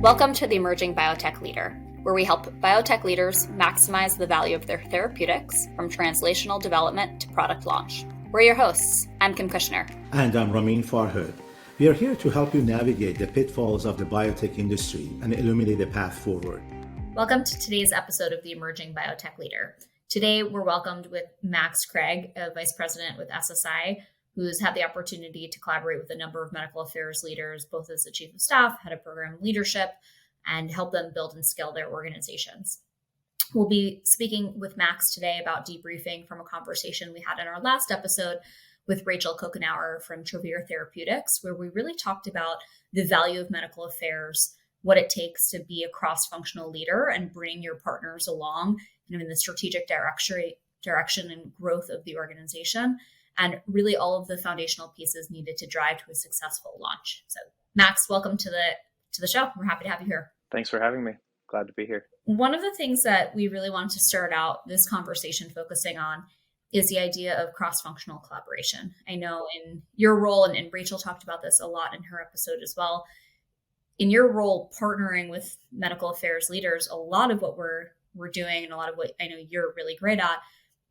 Welcome to the Emerging Biotech Leader, where we help biotech leaders maximize the value of their therapeutics from translational development to product launch. We're your hosts. I'm Kim Couchenour. And I'm Ramin. We are here to help you navigate the pitfalls of the biotech industry and illuminate a path forward. Welcome to today's episode of the Emerging Biotech Leader. Today, we're welcomed with Max Craig, a vice president with SSI, who's had the opportunity to collaborate with a number of medical affairs leaders, both as the chief of staff, head of program leadership, and help them build and scale their organizations. We'll be speaking with Max today about debriefing from a conversation we had in our last episode with Rachel Couchenour from Travere Therapeutics, where we really talked about the value of medical affairs, what it takes to be a cross-functional leader and bring your partners along in the strategic direction and growth of the organization, and really all of the foundational pieces needed to drive to a successful launch. So Max, welcome to the show. We're happy to have you here. Thanks for having me. Glad to be here. One of the things that we really want to start out this conversation focusing on is the idea of cross-functional collaboration. I know in your role, and Rachel talked about this a lot in her episode as well, in your role partnering with medical affairs leaders, a lot of what we're doing and a lot of what I know you're really great at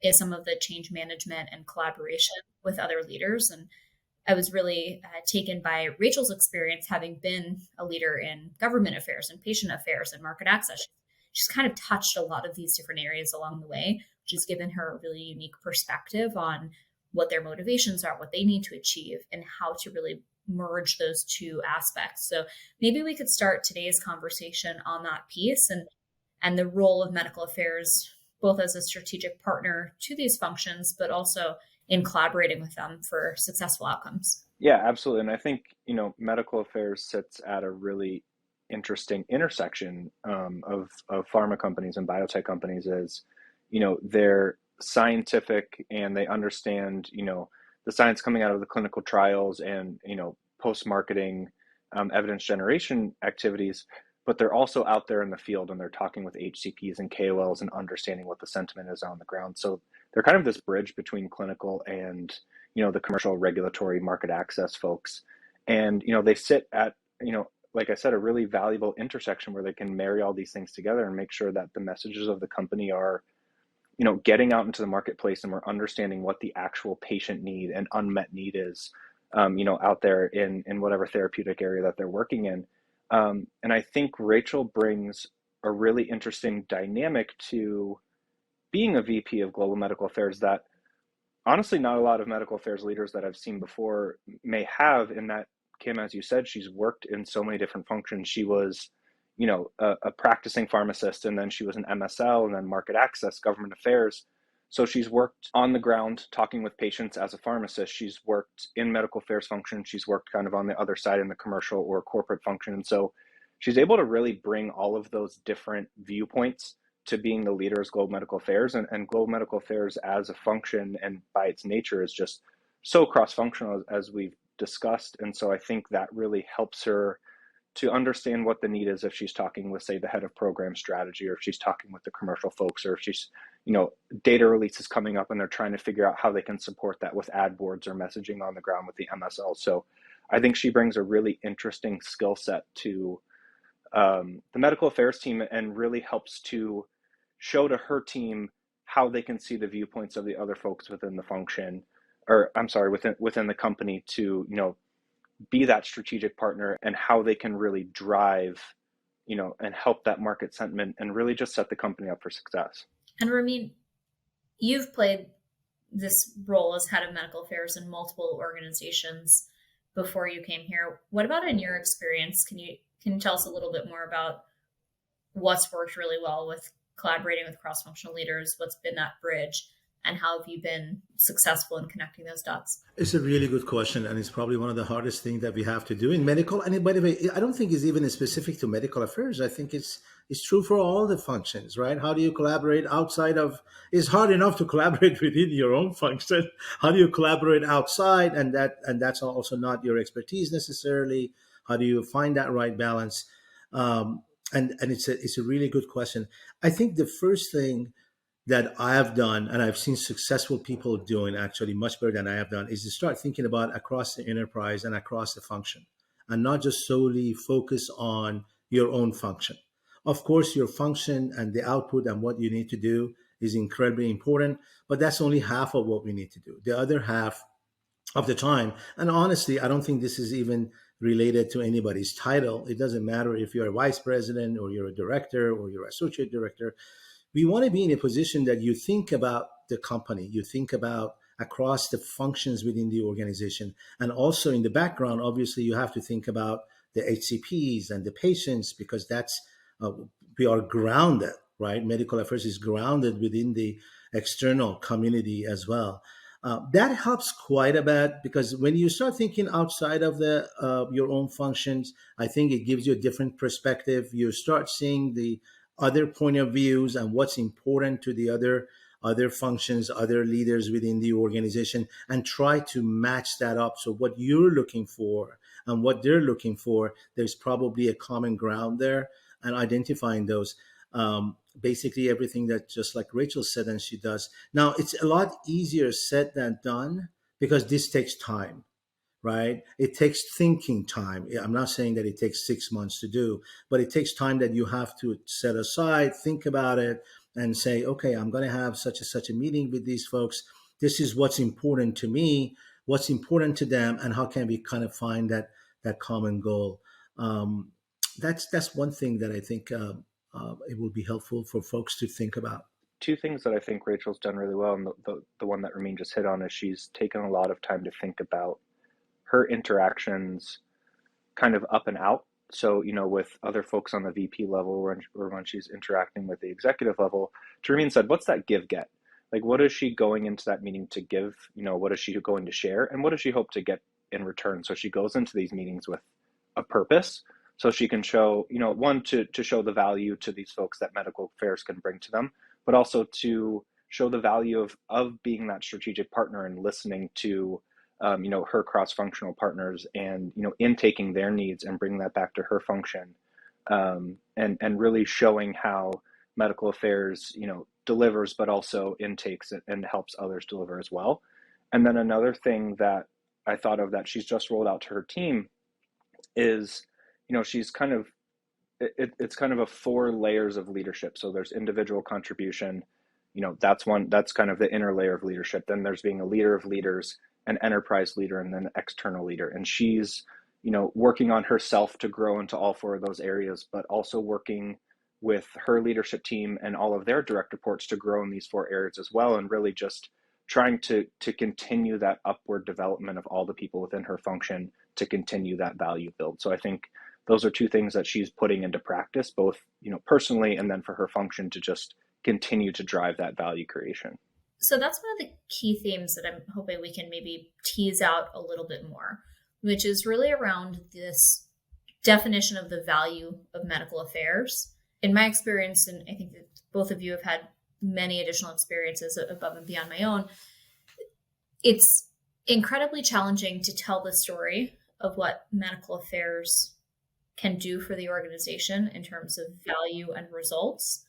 is some of the change management and collaboration with other leaders. And I was really taken by Rachel's experience, having been a leader in government affairs and patient affairs and market access. She's kind of touched a lot of these different areas along the way, which has given her a really unique perspective on what their motivations are, what they need to achieve, and how to really merge those two aspects. So maybe we could start today's conversation on that piece and the role of medical affairs, both as a strategic partner to these functions, but also in collaborating with them for successful outcomes. Yeah, absolutely. And I think, medical affairs sits at a really interesting intersection of pharma companies and biotech companies as, they're scientific and they understand, the science coming out of the clinical trials and, post-marketing evidence generation activities, but they're also out there in the field and they're talking with HCPs and KOLs and understanding what the sentiment is on the ground. So they're kind of this bridge between clinical and, the commercial regulatory market access folks. And, they sit at, like I said, a really valuable intersection where they can marry all these things together and make sure that the messages of the company are, getting out into the marketplace and we're understanding what the actual patient need and unmet need is, out there in whatever therapeutic area that they're working in. And I think Rachel brings a really interesting dynamic to being a VP of Global Medical Affairs that honestly not a lot of medical affairs leaders that I've seen before may have, in that, Kim, as you said, she's worked in so many different functions. She was, a practicing pharmacist, and then she was an MSL, and then market access, government affairs. So she's worked on the ground talking with patients as a pharmacist. She's worked in medical affairs function. She's worked kind of on the other side in the commercial or corporate function. And so she's able to really bring all of those different viewpoints to being the leader as global medical affairs. And global medical affairs as a function and by its nature is just so cross-functional as we've discussed. And so I think that really helps her to understand what the need is if she's talking with, say, the head of program strategy, or if she's talking with the commercial folks, or if she's, data releases coming up and they're trying to figure out how they can support that with ad boards or messaging on the ground with the MSL. So I think she brings a really interesting skill set to the medical affairs team and really helps to show to her team how they can see the viewpoints of the other folks within the function, or I'm sorry, within the company to, be that strategic partner, and how they can really drive, and help that market sentiment and really just set the company up for success. And Ramin, you've played this role as head of medical affairs in multiple organizations before you came here. What about in your experience? Can you tell us a little bit more about what's worked really well with collaborating with cross-functional leaders? What's been that bridge? And how have you been successful in connecting those dots? It's a really good question, and it's probably one of the hardest things that we have to do in medical. And by the way, I don't think it's even specific to medical affairs. I think it's true for all the functions, right? How do you collaborate outside of? It's hard enough to collaborate within your own function. How do you collaborate outside? And that's also not your expertise necessarily. How do you find that right balance? And it's a really good question. I think the first thing that I have done, and I've seen successful people doing actually much better than I have done, is to start thinking about across the enterprise and across the function, and not just solely focus on your own function. Of course, your function and the output and what you need to do is incredibly important, but that's only half of what we need to do. The other half of the time, and honestly, I don't think this is even related to anybody's title. It doesn't matter if you're a vice president or you're a director or you're associate director. We want to be in a position that you think about the company, you think about across the functions within the organization. And also in the background, obviously, you have to think about the HCPs and the patients, because that's, we are grounded, right? Medical affairs is grounded within the external community as well. That helps quite a bit, because when you start thinking outside of the your own functions, I think it gives you a different perspective. You start seeing the other point of views and what's important to the other functions, other leaders within the organization, and try to match that up. So what you're looking for and what they're looking for, there's probably a common ground there, and identifying those. Basically everything that, just like Rachel said, and she does. Now, it's a lot easier said than done, because this takes time, right? It takes thinking time. I'm not saying that it takes 6 months to do, but it takes time that you have to set aside, think about it, and say, okay, I'm going to have such a meeting with these folks. This is what's important to me, what's important to them, and how can we kind of find that common goal. That's one thing that I think it will be helpful for folks to think about. Two things that I think Rachel's done really well, and the one that Ramin just hit on, is she's taken a lot of time to think about her interactions kind of up and out. So, with other folks on the VP level, or when she's interacting with the executive level, to Ramin said, what's that give get? Like, what is she going into that meeting to give? What is she going to share? And what does she hope to get in return? So she goes into these meetings with a purpose, so she can show, one, to show the value to these folks that medical affairs can bring to them, but also to show the value of being that strategic partner and listening to her cross-functional partners, and intaking their needs and bringing that back to her function, and really showing how medical affairs delivers, but also intakes and helps others deliver as well. And then another thing that I thought of that she's just rolled out to her team is, she's kind of, it's kind of a 4 layers of leadership. So there's individual contribution, that's kind of the inner layer of leadership. Then there's being a leader of leaders, an enterprise leader, and then an external leader. And she's, working on herself to grow into all 4 of those areas, but also working with her leadership team and all of their direct reports to grow in these 4 areas as well. And really just trying to continue that upward development of all the people within her function to continue that value build. So I think those are 2 things that she's putting into practice, both, personally, and then for her function to just continue to drive that value creation. So that's one of the key themes that I'm hoping we can maybe tease out a little bit more, which is really around this definition of the value of medical affairs. In my experience, and I think that both of you have had many additional experiences above and beyond my own, it's incredibly challenging to tell the story of what medical affairs can do for the organization in terms of value and results,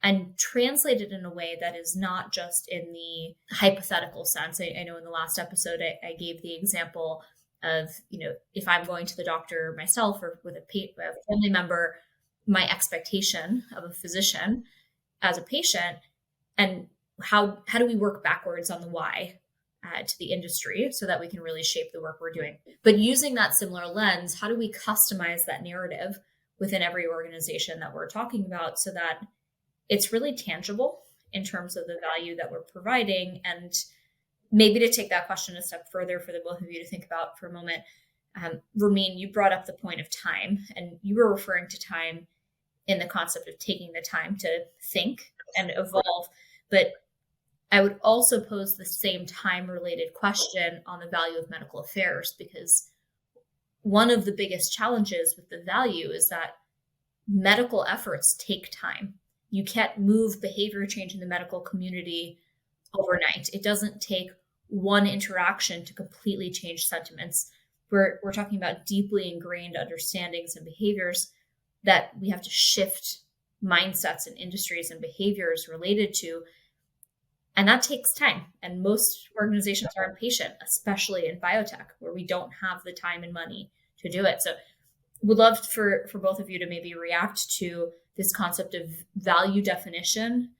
and translate it in a way that is not just in the hypothetical sense. I know in the last episode, I gave the example of, if I'm going to the doctor myself or with a family member, my expectation of a physician as a patient, and how do we work backwards on the why to the industry so that we can really shape the work we're doing. But using that similar lens, how do we customize that narrative within every organization that we're talking about so that it's really tangible in terms of the value that we're providing? And maybe to take that question a step further for the both of you to think about for a moment, Ramin, you brought up the point of time, and you were referring to time in the concept of taking the time to think and evolve. But I would also pose the same time-related question on the value of medical affairs, because one of the biggest challenges with the value is that medical efforts take time. You can't move behavior change in the medical community overnight. It doesn't take one interaction to completely change sentiments. We're talking about deeply ingrained understandings and behaviors that we have to shift mindsets and industries and behaviors related to. And that takes time. And most organizations are impatient, especially in biotech, where we don't have the time and money to do it. So would love for both of you to maybe react to this concept of value definition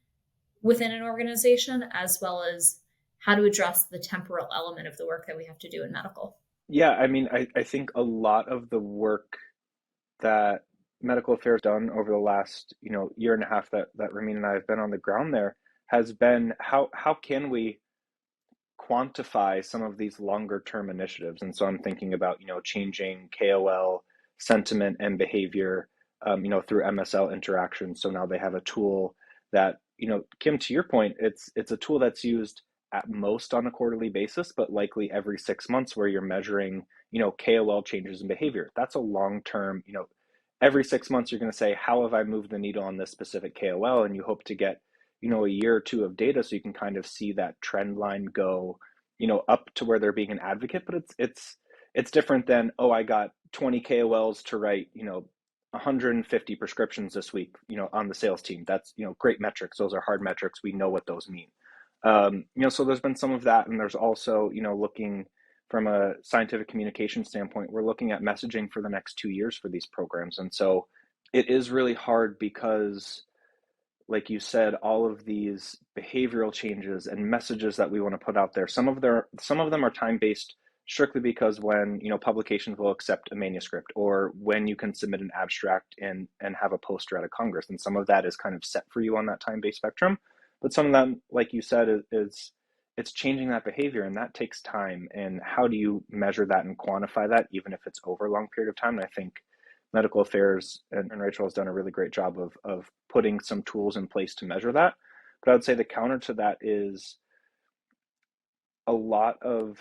within an organization, as well as how to address the temporal element of the work that we have to do in medical. Yeah, I mean, I think a lot of the work that medical affairs done over the last, year and a half that Ramin and I have been on the ground there has been how can we quantify some of these longer term initiatives. And so I'm thinking about, changing KOL sentiment and behavior, through MSL interactions. So now they have a tool that, Kim, to your point, it's a tool that's used at most on a quarterly basis, but likely every 6 months where you're measuring, KOL changes in behavior. That's a long term, every 6 months you're going to say, how have I moved the needle on this specific KOL? And you hope to get, a year or two of data so you can kind of see that trend line go, up to where they're being an advocate. But it's different than, oh, I got 20 KOLs to write, 150 prescriptions this week, on the sales team. That's, great metrics. Those are hard metrics. We know what those mean. So there's been some of that. And there's also, looking from a scientific communication standpoint, we're looking at messaging for the next 2 years for these programs. And so it is really hard because, like you said, all of these behavioral changes and messages that we want to put out there, some of them are time-based strictly because when, publications will accept a manuscript, or when you can submit an abstract and have a poster at a Congress. And some of that is kind of set for you on that time-based spectrum. But some of them, like you said, is it's changing that behavior, and that takes time. And how do you measure that and quantify that, even if it's over a long period of time? And I think medical affairs and Rachel has done a really great job of putting some tools in place to measure that. But I would say the counter to that is a lot of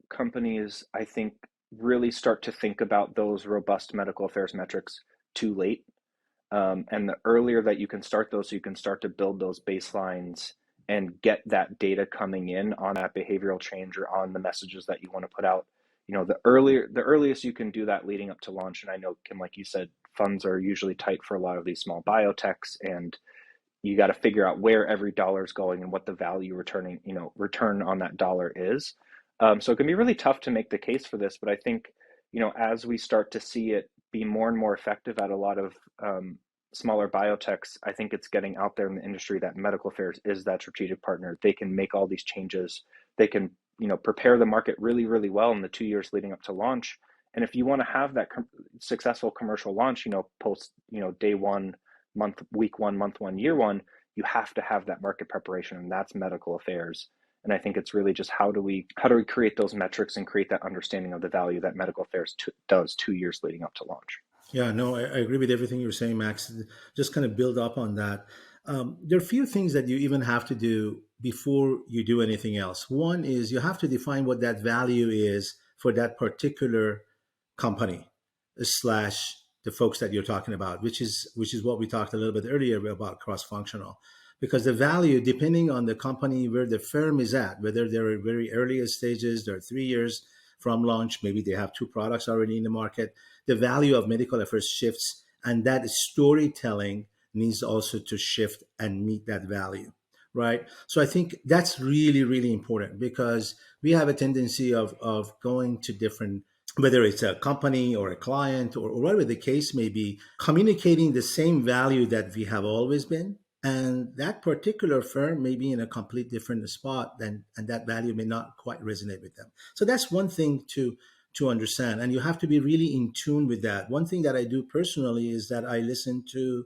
companies, I think, really start to think about those robust medical affairs metrics too late. And the earlier that you can start those, so you can start to build those baselines and get that data coming in on that behavioral change or on the messages that you want to put out. The earliest you can do that leading up to launch. And I know, Kim, like you said, funds are usually tight for a lot of these small biotechs, and you got to figure out where every dollar is going and what the value return on that dollar is. So it can be really tough to make the case for this, but I think, as we start to see it be more and more effective at a lot of smaller biotechs, I think it's getting out there in the industry that medical affairs is that strategic partner. They can make all these changes. They can, prepare the market really, really well in the 2 years leading up to launch. And if you want to have that successful commercial launch, post, day one, week one, month one, year one, you have to have that market preparation, and that's medical affairs. And I think it's really just how do we create those metrics and create that understanding of the value that medical affairs does 2 years leading up to launch. Yeah, no, I agree with everything you're saying, Max. Just kind of build up on that. There are a few things that you even have to do before you do anything else. One is you have to define what that value is for that particular company slash the folks that you're talking about, which is what we talked a little bit earlier about cross-functional. Because the value, depending on the company, where the firm is at, whether they're at very earliest stages, they're 3 years from launch, maybe they have two products already in the market, the value of medical affairs shifts, and that storytelling needs also to shift and meet that value, right? So I think that's really, really important, because we have a tendency of going to different, whether it's a company or a client or whatever the case may be, communicating the same value that we have always been. And that particular firm may be in a complete different spot and that value may not quite resonate with them. So that's one thing to understand. And you have to be really in tune with that. One thing that I do personally is that I listen to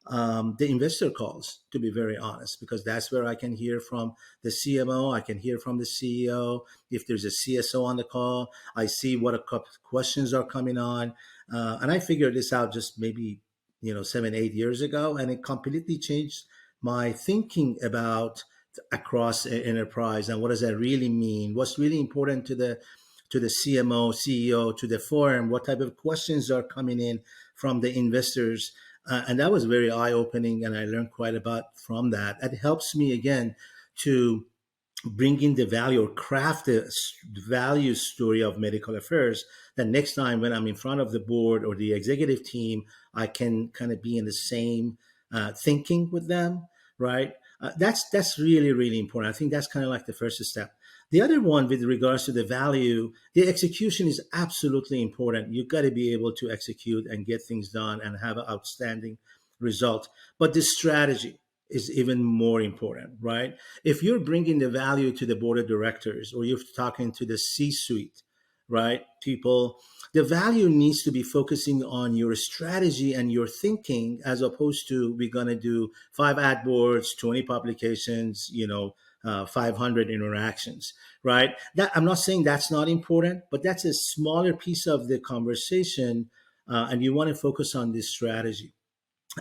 the investor calls, to be very honest, because that's where I can hear from the CMO, I can hear from the CEO. If there's a CSO on the call, I see what questions are coming on. And I figured this out just maybe 7-8 years ago, and it completely changed my thinking about across enterprise and what does that really mean, what's really important to the CMO, CEO, to the firm, what type of questions are coming in from the investors. And that was very eye-opening, and I learned quite a bit from that. It helps me, again, to bring in the value or craft the value story of medical affairs, that next time when I'm in front of the board or the executive team, I can kind of be in the same thinking with them, right? That's really, really important. I think that's kind of like the first step. The other one, with regards to the value, the execution is absolutely important. You've got to be able to execute and get things done and have an outstanding result. But the strategy is even more important, right? If you're bringing the value to the board of directors or you're talking to the C suite, right? People, the value needs to be focusing on your strategy and your thinking, as opposed to we're going to do 5 ad boards, 20 publications, 500 interactions, right? That, I'm not saying that's not important, but that's a smaller piece of the conversation, and you want to focus on this strategy.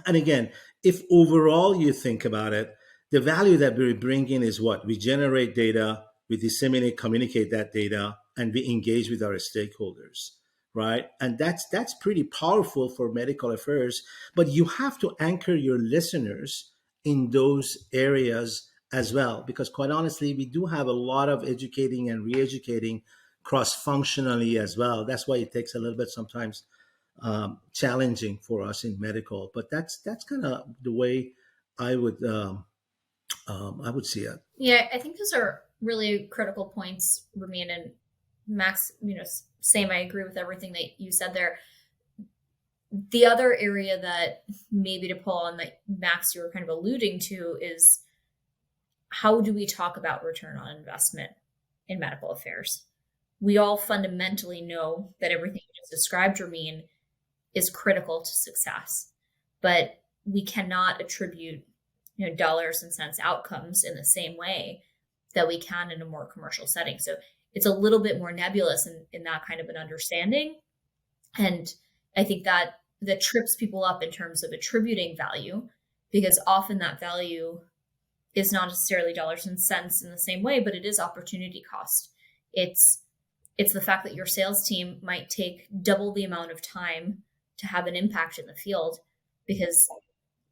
And again, if overall you think about it, the value that we bring in is what? We generate data, we disseminate, communicate that data, and we engage with our stakeholders, right? And that's pretty powerful for medical affairs. But you have to anchor your listeners in those areas as well, because quite honestly, we do have a lot of educating and re-educating cross-functionally as well. That's why it takes a little bit sometimes challenging for us in medical. But that's kind of the way I would see it. Yeah, I think those are really critical points, Ramin and Max. Same. I agree with everything that you said there. The other area that maybe to pull on that Max you were kind of alluding to is how do we talk about return on investment in medical affairs? We all fundamentally know that everything you just described, Ramin, is critical to success, but we cannot attribute dollars and cents outcomes in the same way that we can in a more commercial setting. So it's a little bit more nebulous in that kind of an understanding. And I think that trips people up in terms of attributing value, because often that value is not necessarily dollars and cents in the same way, but it is opportunity cost. It's the fact that your sales team might take double the amount of time to have an impact in the field because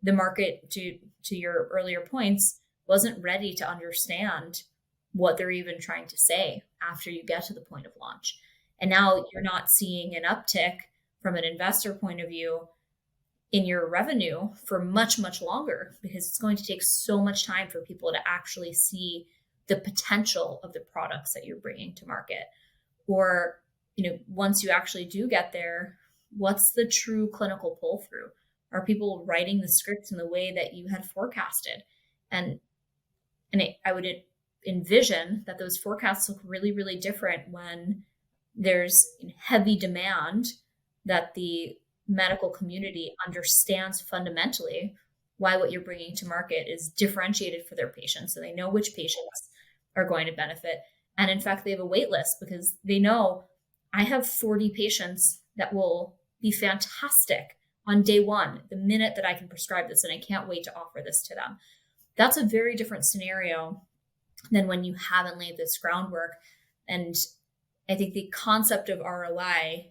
the market, to your earlier points, wasn't ready to understand what they're even trying to say after you get to the point of launch. And now you're not seeing an uptick from an investor point of view in your revenue for much, much longer, because it's going to take so much time for people to actually see the potential of the products that you're bringing to market. Or, once you actually do get there, what's the true clinical pull through? Are people writing the scripts in the way that you had forecasted? And I would envision that those forecasts look really, really different when there's heavy demand that the medical community understands fundamentally why what you're bringing to market is differentiated for their patients. So they know which patients are going to benefit. And in fact, they have a wait list because they know I have 40 patients that will be fantastic on day one, the minute that I can prescribe this, and I can't wait to offer this to them. That's a very different scenario than when you haven't laid this groundwork. And I think the concept of ROI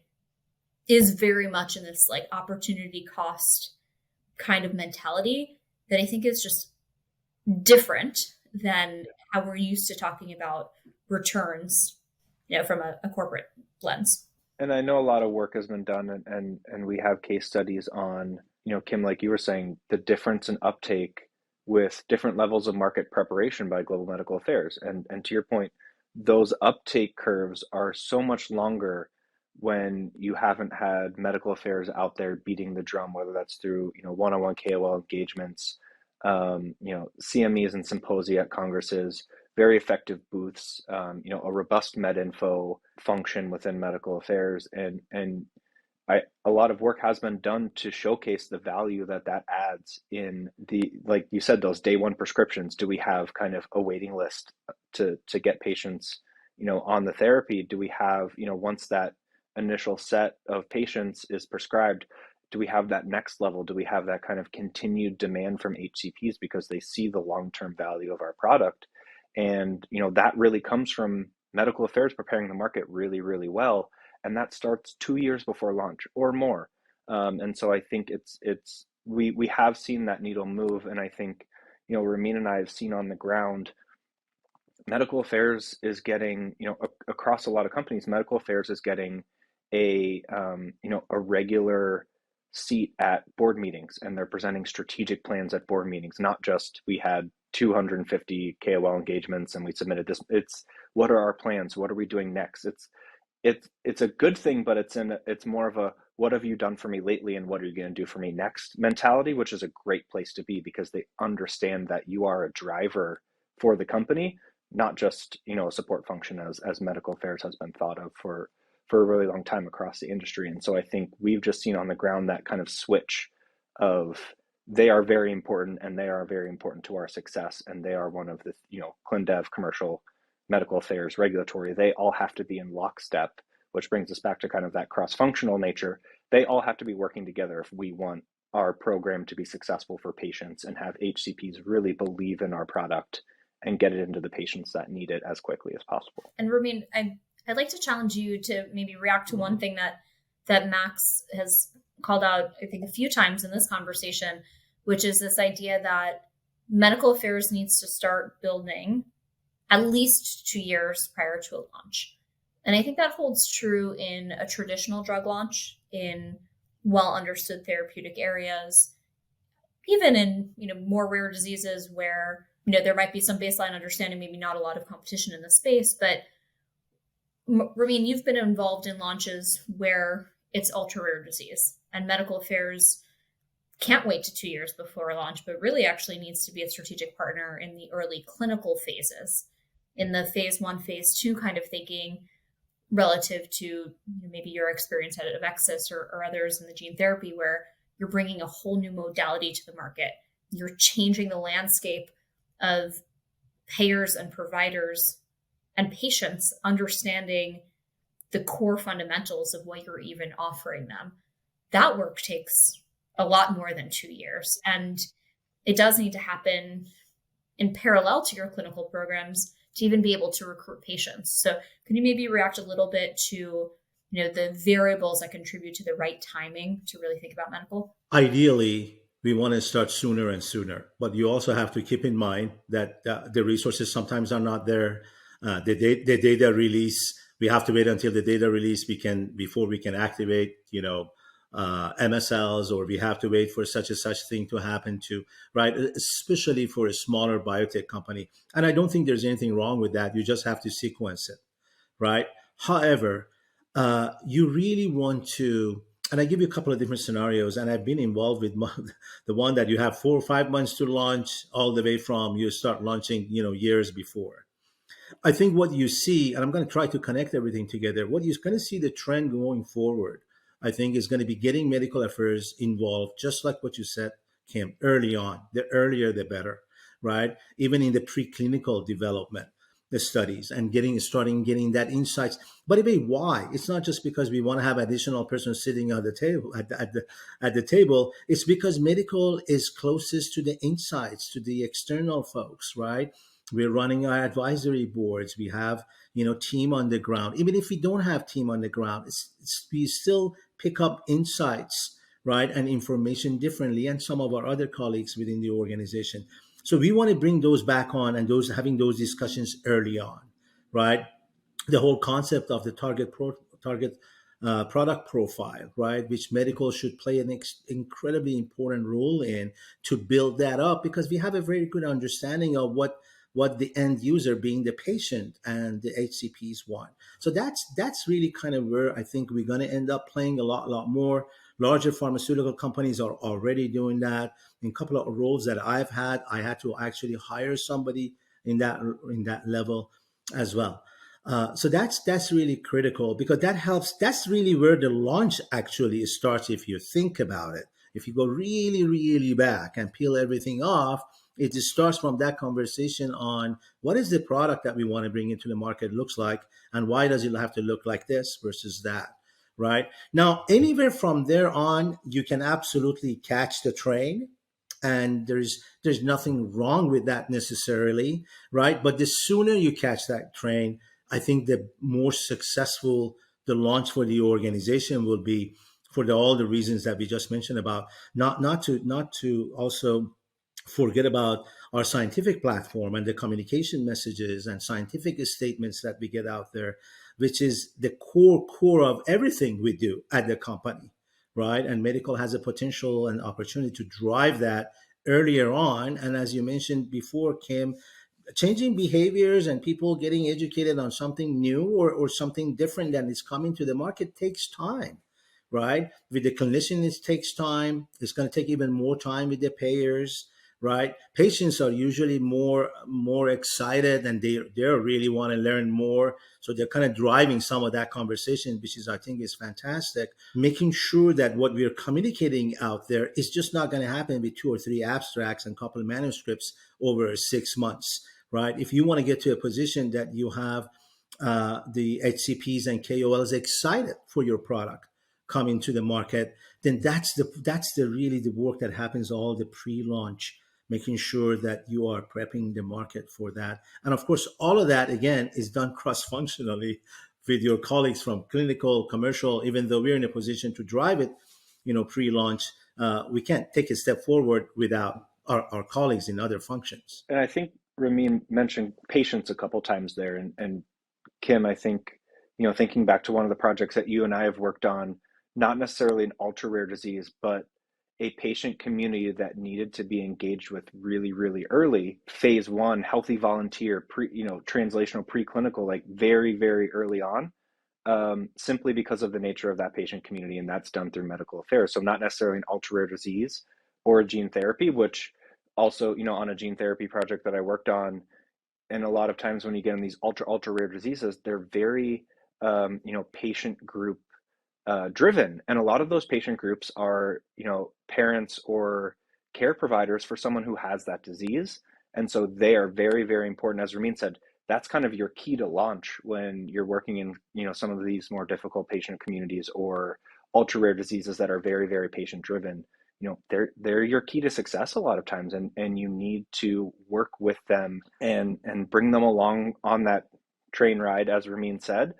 is very much in this like opportunity cost kind of mentality that I think is just different than how we're used to talking about returns, from a corporate lens. And I know a lot of work has been done, and we have case studies on, Kim, like you were saying, the difference in uptake with different levels of market preparation by global medical affairs. And to your point, those uptake curves are so much longer when you haven't had medical affairs out there beating the drum, whether that's through, one-on-one KOL engagements, CMEs and symposia at congresses, very effective booths, a robust med info function within medical affairs. And a lot of work has been done to showcase the value that adds in the, like you said, those day one prescriptions. Do we have kind of a waiting list to get patients, on the therapy? Do we have, once that initial set of patients is prescribed, do we have that next level? Do we have that kind of continued demand from HCPs because they see the long-term value of our product? And, that really comes from medical affairs preparing the market really, really well. And that starts 2 years before launch or more. And so I think we have seen that needle move. And I think, Ramin and I have seen on the ground, medical affairs is getting, across a lot of companies, medical affairs is getting a regular seat at board meetings, and they're presenting strategic plans at board meetings, not just we had 250 KOL engagements and we submitted this. It's what are our plans? What are we doing next? It's a good thing, but it's more of a what have you done for me lately and what are you going to do for me next mentality, which is a great place to be because they understand that you are a driver for the company, not just a support function as medical affairs has been thought of for a really long time across the industry. And so I think we've just seen on the ground that kind of switch of they are very important and they are very important to our success, and they are one of the clin dev, commercial, medical affairs, regulatory, they all have to be in lockstep, which brings us back to kind of that cross-functional nature. They all have to be working together if we want our program to be successful for patients and have HCPs really believe in our product and get it into the patients that need it as quickly as possible. And Ramin, I'd like to challenge you to maybe react to one thing that Max has called out, I think, a few times in this conversation, which is this idea that medical affairs needs to start building at least 2 years prior to a launch. And I think that holds true in a traditional drug launch, in well understood therapeutic areas, even in more rare diseases where there might be some baseline understanding, maybe not a lot of competition in the space. But Ramin, you've been involved in launches where it's ultra rare disease, and medical affairs can't wait to 2 years before launch, but really actually needs to be a strategic partner in the early clinical phases, in the phase 1, phase 2 kind of thinking, relative to maybe your experience at Avexis or others in the gene therapy, where you're bringing a whole new modality to the market. You're changing the landscape of payers and providers and patients understanding the core fundamentals of what you're even offering them. That work takes a lot more than 2 years. And it does need to happen in parallel to your clinical programs to even be able to recruit patients. So can you maybe react a little bit to the variables that contribute to the right timing to really think about medical? Ideally, we want to start sooner and sooner, but you also have to keep in mind that the resources sometimes are not there. The data release, we have to wait until the data release before we can activate MSLs, or we have to wait for such and such thing to happen to, right? Especially for a smaller biotech company. And I don't think there's anything wrong with that. You just have to sequence it, right? However, you really want to, and I give you a couple of different scenarios, and I've been involved with the one that you have 4 or 5 months to launch, all the way from you start launching, years before. I think what you see, and I'm going to try to connect everything together, what you're going to see the trend going forward, I think, is going to be getting medical affairs involved, just like what you said, Kim, early on. The earlier, the better, right? Even in the preclinical development, the studies, and getting that insights. By the way, why? It's not just because we want to have additional persons sitting at the table at the table. It's because medical is closest to the insights, to the external folks, right? We're running our advisory boards. We have, team on the ground. Even if we don't have team on the ground, we still pick up insights, right, and information differently, and some of our other colleagues within the organization. So we want to bring those back on, and having those discussions early on, right? The whole concept of the target product profile, right, which medical should play an incredibly important role in to build that up, because we have a very good understanding of what the end user, being the patient, and the HCPs want. So that's really kind of where I think we're going to end up playing a lot more. Larger pharmaceutical companies are already doing that. In a couple of roles that I had to actually hire somebody in that level as well. So that's really critical, because that helps. That's really where the launch actually starts. If you think about it, if you go really, really back and peel everything off, it just starts from that conversation on what is the product that we want to bring into the market looks like, and why does it have to look like this versus that, right? Now, anywhere from there on, you can absolutely catch the train, and there's nothing wrong with that necessarily, right? But the sooner you catch that train, I think the more successful the launch for the organization will be, for all the reasons that we just mentioned about. Not to also forget about our scientific platform and the communication messages and scientific statements that we get out there, which is the core of everything we do at the company, right? And medical has a potential and opportunity to drive that earlier on. And as you mentioned before, Kim, changing behaviors and people getting educated on something new or something different that is coming to the market takes time, right? With the clinician, it takes time. It's going to take even more time with the payers, right? Patients are usually more excited, and they really want to learn more. So they're kind of driving some of that conversation, which is, I think, is fantastic. Making sure that what we're communicating out there is just not going to happen with 2 or 3 abstracts and a couple of manuscripts over 6 months, right? If you want to get to a position that you have the HCPs and KOLs excited for your product coming to the market, then that's the really the work that happens, all the pre-launch, making sure that you are prepping the market for that. And of course, all of that, again, is done cross-functionally with your colleagues from clinical, commercial. Even though we're in a position to drive it, pre-launch, we can't take a step forward without our colleagues in other functions. And I think Ramin mentioned patients a couple times there. And Kim, I think, thinking back to one of the projects that you and I have worked on, not necessarily an ultra-rare disease, but a patient community that needed to be engaged with really, really early, phase 1, healthy volunteer, translational preclinical, like very, very early on, simply because of the nature of that patient community. And that's done through medical affairs. So not necessarily an ultra-rare disease or a gene therapy, which also, on a gene therapy project that I worked on, and a lot of times when you get in these ultra rare diseases, they're very, patient group driven. And a lot of those patient groups are, parents or care providers for someone who has that disease. And so they are very, very important. As Ramin said, that's kind of your key to launch when you're working in, some of these more difficult patient communities or ultra rare diseases that are very, very patient driven. They're your key to success a lot of times, and you need to work with them and bring them along on that train ride, as Ramin said,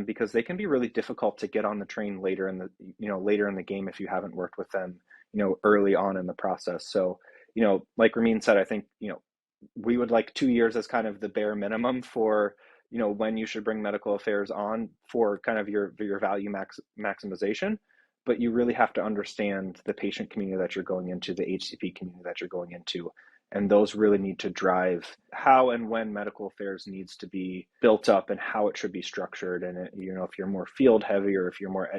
because they can be really difficult to get on the train later in the game if you haven't worked with them, early on in the process. So, like Ramin said, I think, we would like 2 years as kind of the bare minimum for, when you should bring medical affairs on for kind of your value maximization. But you really have to understand the patient community that you're going into, the HCP community that you're going into. And those really need to drive how and when medical affairs needs to be built up and how it should be structured. And, if you're more field heavy or if you're more,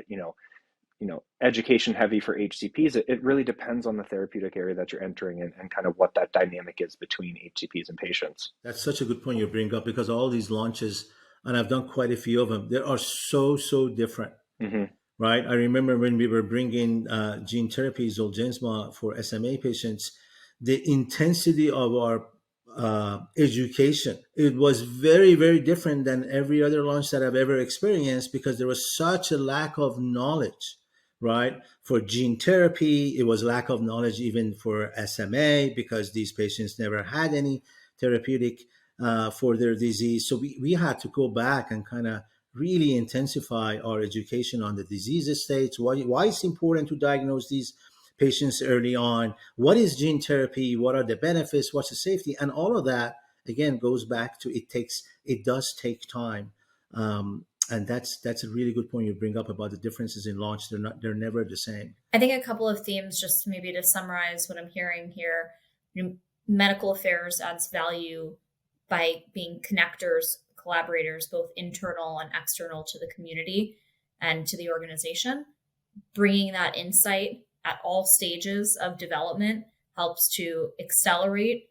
education heavy for HCPs, it really depends on the therapeutic area that you're entering and kind of what that dynamic is between HCPs and patients. That's such a good point you bring up, because all these launches, and I've done quite a few of them, they are so different. Mm-hmm. Right. I remember when we were bringing gene therapy, Zolgensma, for SMA patients, the intensity of our education, it was very, very different than every other launch that I've ever experienced, because there was such a lack of knowledge, right? For gene therapy, it was lack of knowledge even for SMA, because these patients never had any therapeutic for their disease. So we had to go back and kind of really intensify our education on the disease states, why it's important to diagnose these patients early on, what is gene therapy, what are the benefits, what's the safety, and all of that, again, goes back to it does take time. And that's a really good point you bring up about the differences in launch. They're never the same. I think a couple of themes, just maybe to summarize what I'm hearing here, medical affairs adds value by being connectors, collaborators, both internal and external to the community and to the organization. Bringing that insight at all stages of development helps to accelerate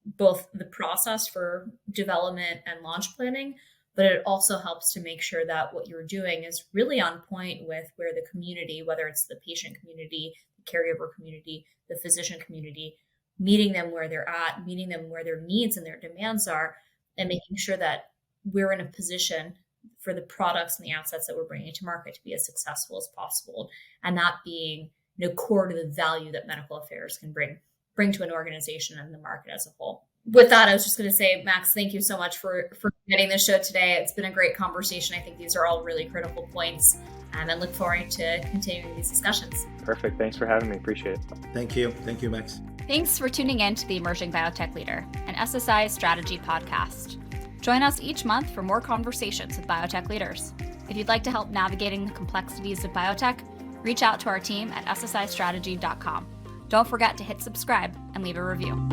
both the process for development and launch planning, but it also helps to make sure that what you're doing is really on point with where the community, whether it's the patient community, the caregiver community, the physician community, meeting them where they're at, meeting them where their needs and their demands are, and making sure that we're in a position for the products and the assets that we're bringing to market to be as successful as possible. And that being, core to the value that medical affairs can bring to an organization and the market as a whole. With that, I was just going to say, Max, thank you so much for getting this show today. It's been a great conversation. I think these are all really critical points, and I look forward to continuing these discussions. Perfect. Thanks for having me. Appreciate it. Thank you. Thank you, Max. Thanks for tuning in to the Emerging Biotech Leader, an SSI Strategy podcast. Join us each month for more conversations with biotech leaders. If you'd like to help navigating the complexities of biotech, reach out to our team at ssistrategy.com. Don't forget to hit subscribe and leave a review.